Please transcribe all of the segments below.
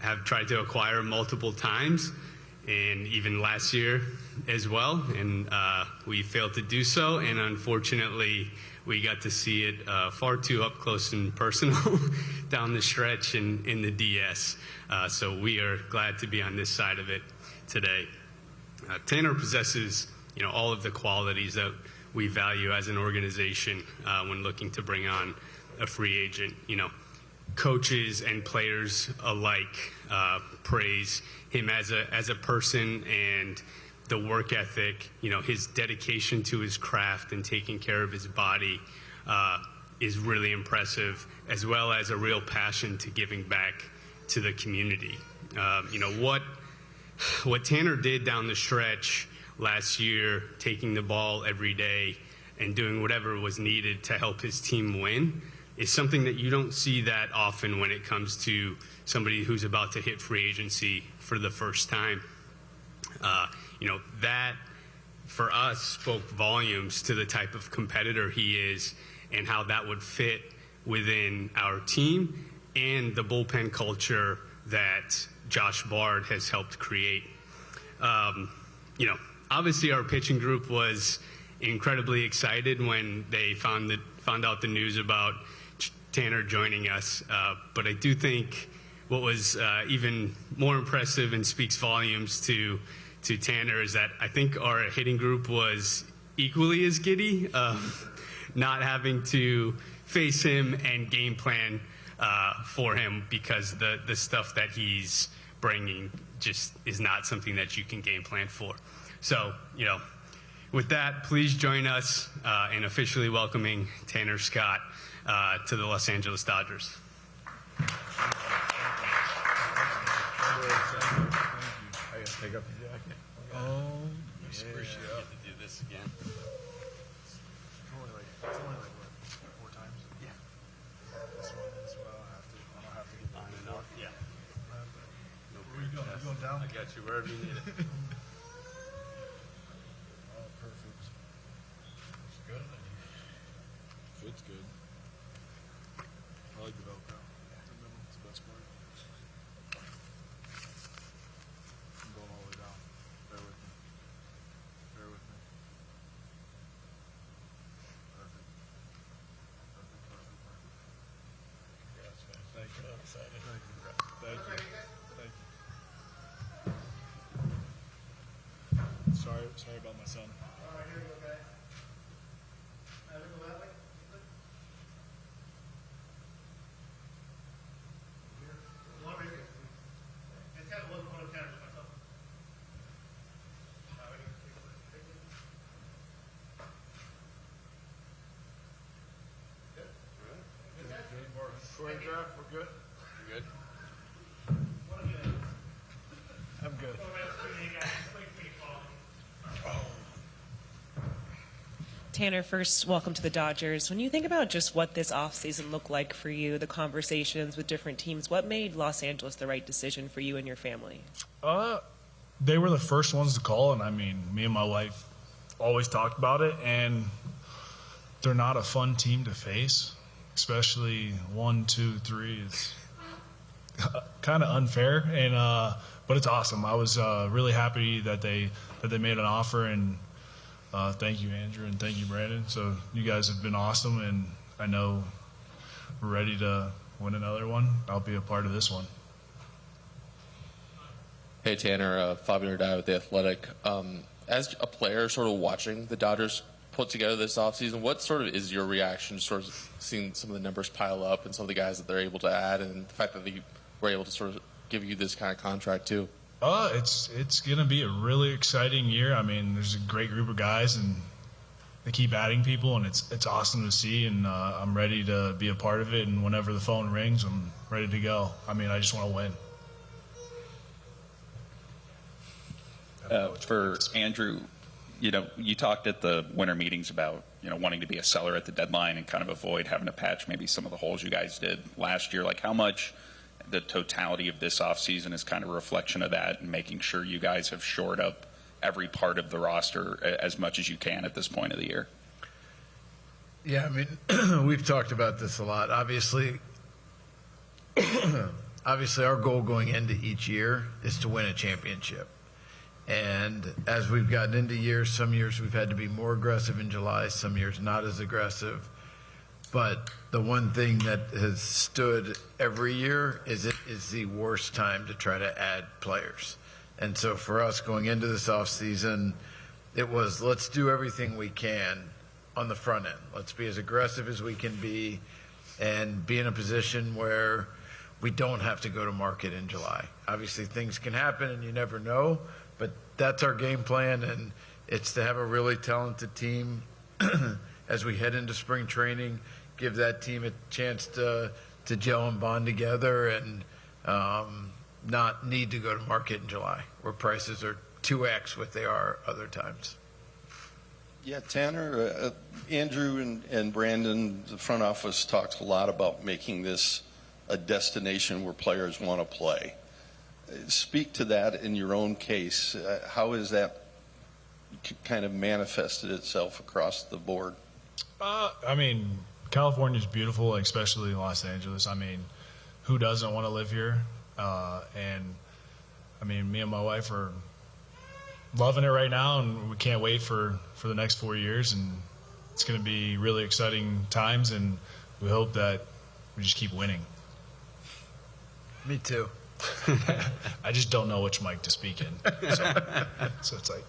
have tried to acquire multiple times, and even last year as well, and we failed to do so, and unfortunately we got to see it far too up close and personal down the stretch in the DS. So we are glad to be on this side of it today. Tanner possesses all of the qualities that we value as an organization when looking to bring on a free agent. Coaches and players alike praise him as a person, and the work ethic, his dedication to his craft and taking care of his body is really impressive, as well as a real passion to giving back to the community. What Tanner did down the stretch last year, taking the ball every day and doing whatever was needed to help his team win, is something that you don't see that often when it comes to somebody who's about to hit free agency for the first time. That for us spoke volumes to the type of competitor he is and how that would fit within our team and the bullpen culture that Josh Bard has helped create. Obviously our pitching group was incredibly excited when they found out the news about Tanner joining us, but I do think what was even more impressive and speaks volumes to Tanner is that I think our hitting group was equally as giddy, not having to face him and game plan for him, because the stuff that he's bringing just is not something that you can game plan for. So, with that, please join us in officially welcoming Tanner Scott to the Los Angeles Dodgers. Take up the jacket. Oh, Yeah, appreciate I get to do this again. It's only like what, 4 times? Yeah. This one I don't have to get On and off. Yeah. No Where you going? You going down? I got you wherever you need it. Oh, perfect. It's good. Fits good. I like the Velcro. It's the best part. I'm going all the way down. Bear with me. Bear with me. Perfect. Perfect, perfect, perfect. Congrats, man. Thank you. I'm excited. Thank you. Thank you. Thank you. Sorry about my son. All right, here we go, guys. Here we go that way. One right here. It's kind of one of the cameras myself. Short draft, we're good? You good? I'm good. Tanner, first, welcome to the Dodgers. When you think about just what this offseason looked like for you, the conversations with different teams, what made Los Angeles the right decision for you and your family? They were the first ones to call, and I mean, me and my wife always talked about it, and they're not a fun team to face, especially 1, 2, 3. It's kind of unfair, and but it's awesome. I was really happy that they made an offer, and thank you, Andrew, and thank you, Brandon. So you guys have been awesome, and I know we're ready to win another one. I'll be a part of this one. Hey, Tanner, Fabian Urdai with The Athletic. As a player sort of watching the Dodgers put together this offseason, what sort of is your reaction to sort of seeing some of the numbers pile up and some of the guys that they're able to add, and the fact that they were able to sort of give you this kind of contract too? It's going to be a really exciting year. I mean, there's a great group of guys, and they keep adding people, and it's awesome to see, and I'm ready to be a part of it, and whenever the phone rings, I'm ready to go. I mean, I just want to win. For Andrew, you talked at the winter meetings about, wanting to be a seller at the deadline and kind of avoid having to patch maybe some of the holes you guys did last year. Like, how much the totality of this offseason is kind of a reflection of that, and making sure you guys have shored up every part of the roster as much as you can at this point of the year? Yeah, I mean, we've talked about this a lot. Obviously, obviously our goal going into each year is to win a championship. And as we've gotten into years, some years we've had to be more aggressive in July, some years not as aggressive. But the one thing that has stood every year is it is the worst time to try to add players. And so for us going into this offseason, it was let's do everything we can on the front end. Let's be as aggressive as we can be and be in a position where we don't have to go to market in July. Obviously things can happen and you never know, but that's our game plan, and it's to have a really talented team as we head into spring training, give that team a chance to gel and bond together and not need to go to market in July where prices are 2x what they are other times. Yeah, Tanner, Andrew and Brandon, the front office talks a lot about making this a destination where players want to play. Speak to that in your own case. How has that kind of manifested itself across the board? I mean, California's beautiful, especially Los Angeles. I mean, who doesn't want to live here? And I mean, me and my wife are loving it right now, and we can't wait for the next 4 years. And it's going to be really exciting times, and we hope that we just keep winning. Me too. I just don't know which mic to speak in. So it's like.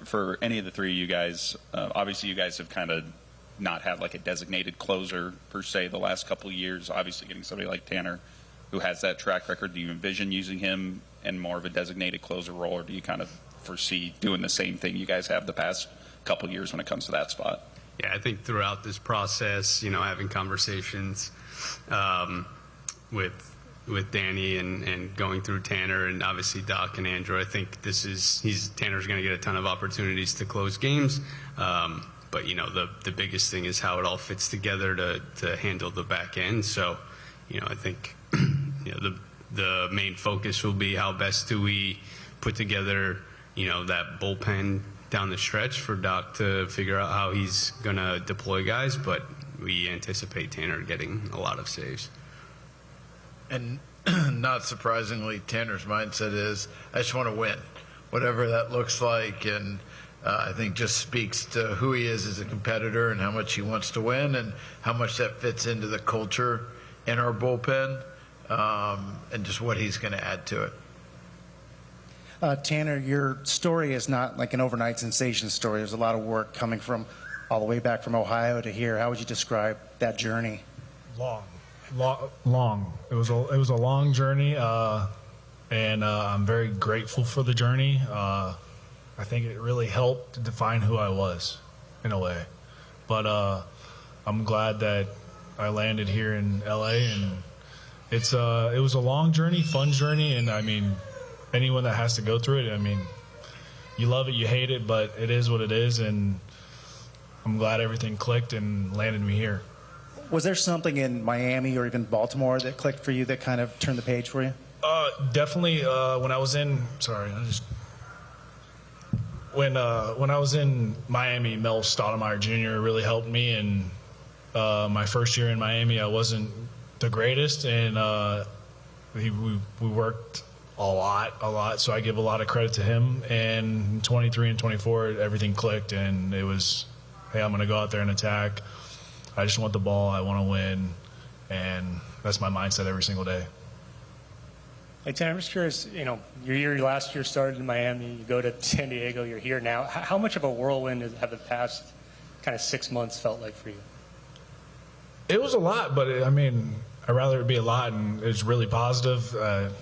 For any of the three of you guys, obviously you guys have kind of not had like a designated closer per se the last couple of years. Obviously getting somebody like Tanner who has that track record, do you envision using him in more of a designated closer role, or do you kind of foresee doing the same thing you guys have the past couple of years when it comes to that spot? Yeah, I think throughout this process, having conversations with Danny and going through Tanner and obviously Doc and Andrew, I think Tanner's going to get a ton of opportunities to close games. But the biggest thing is how it all fits together to handle the back end. So, I think the main focus will be how best do we put together that bullpen down the stretch for Doc to figure out how he's going to deploy guys. But we anticipate Tanner getting a lot of saves. And not surprisingly, Tanner's mindset is, I just want to win, whatever that looks like. And I think just speaks to who he is as a competitor and how much he wants to win and how much that fits into the culture in our bullpen and just what he's going to add to it. Tanner, your story is not like an overnight sensation story. There's a lot of work coming from all the way back from Ohio to here. How would you describe that journey? Long. It was a long journey, and I'm very grateful for the journey. I think it really helped to define who I was, in a way. But I'm glad that I landed here in LA, and it was a long journey, fun journey, and I mean, anyone that has to go through it, I mean, you love it, you hate it, but it is what it is, and I'm glad everything clicked and landed me here. Was there something in Miami or even Baltimore that clicked for you that kind of turned the page for you? Definitely. When I was in, when I was in Miami, Mel Stoudemire Jr. really helped me. And my first year in Miami, I wasn't the greatest, and we worked a lot. So I give a lot of credit to him. And in 23 and 24, everything clicked, and it was, hey, I'm going to go out there and attack. I just want the ball. I want to win, and that's my mindset every single day. Hey, Tanner, I'm just curious, your last year started in Miami, you go to San Diego, you're here now. How much of a whirlwind have the past kind of 6 months felt like for you? It was a lot, but I'd rather it be a lot, and it's really positive.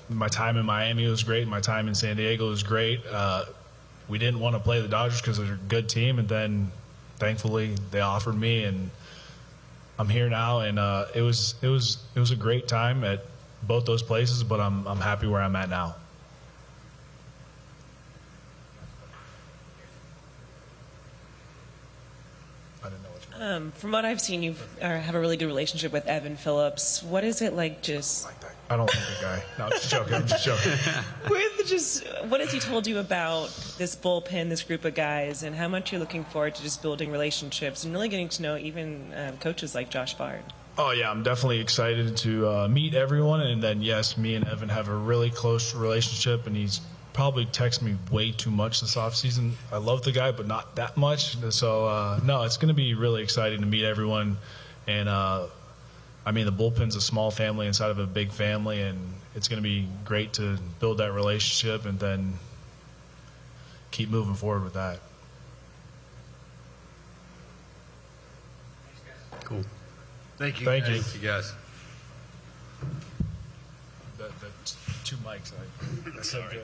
My time in Miami was great. My time in San Diego was great. We didn't want to play the Dodgers because they're a good team, and then thankfully they offered me, and I'm here now, and it was a great time at both those places, but I'm happy where I'm at now. I didn't know which one. From what I've seen, you have a really good relationship with Evan Phillips. What is it like just... I don't like the guy. No, I'm just joking. What has he told you about this bullpen, this group of guys, and how much you're looking forward to just building relationships and really getting to know even coaches like Josh Bard? Oh yeah, I'm definitely excited to meet everyone, and then yes, me and Evan have a really close relationship, and he's probably texted me way too much this offseason. I love the guy, but not that much. So no, it's going to be really exciting to meet everyone, and I mean the bullpen's a small family inside of a big family, and it's going to be great to build that relationship and then keep moving forward with that. Cool. Thank you. Thank you. guys. Thank you guys. The two mics. That's so good.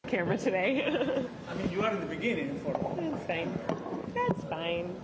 Camera today. I mean, you are in the beginning for. That's fine. That's fine.